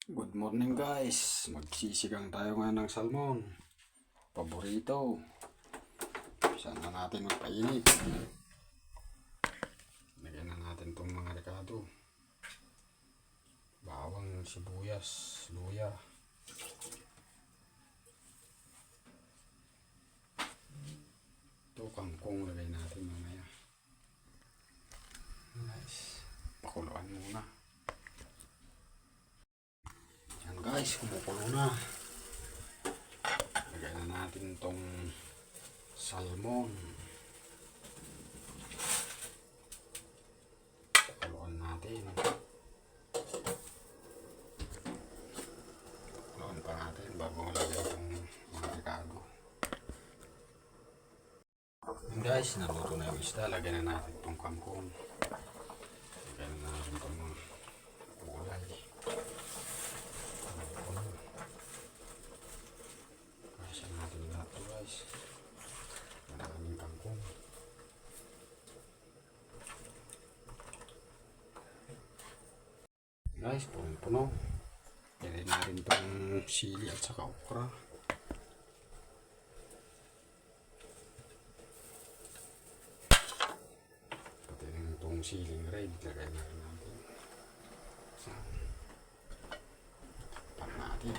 Good morning guys, magsisigang tayo ngayon ng salmon. Paborito. Saan na natin magpainit. Lagyan na natin itong mga rekado. Bawang, sibuyas, luya. Ito kangkong lagay natin mamaya. Nice. Pakuluan muna. Guys, kumukulo na. Lagay na natin itong salmon. Pakuluan natin. Pakuluan pa natin bago lagay itong mga rekado. Guys, naluto na yung isda. Lagay na natin itong kangkong. Lagay na natin itong mga gulay. Kasya natin lahat to guys. Maraming kangkong. Guys, punong-puno. Pwede na rin itong sili at saka okra. Pati rin itong siling red. Lagay na rin natin. Pan natin.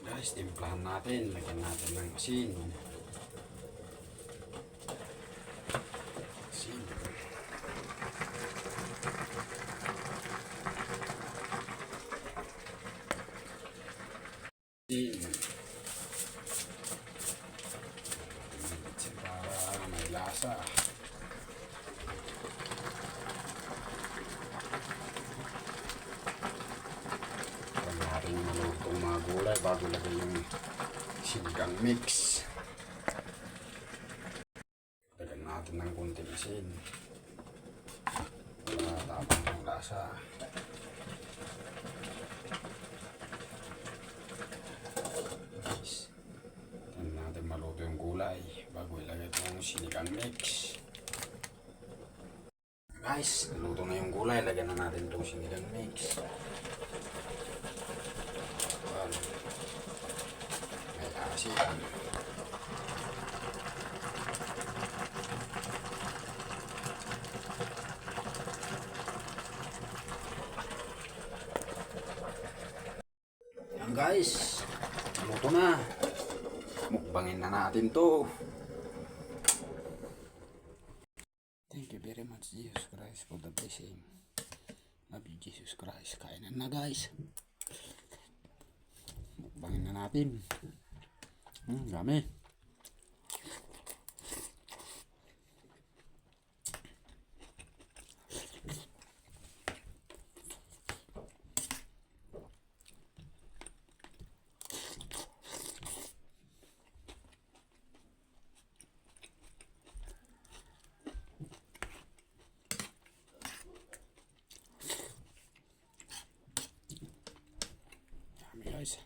Guys, timplahan natin. Lagyan natin ng asin. Asin. Para may lasa. Huwag natin maluto ang mga gulay bago lagay yung sinigang mix. Lagyan natin ng kunting asin para tapang ng lasa. Tignan natin maluto yung gulay bago ilagay itong sinigang mix. Guys, naluto na yung gulay. Lagyan na natin itong sinigang mix. May asin. Yan guys, naluto na. Mukbangin na natin to. Thank you very much Jesus Christ for the blessing. Love you Jesus Christ. Kainan na guys. Mukbangin na natin. Dami. Guys.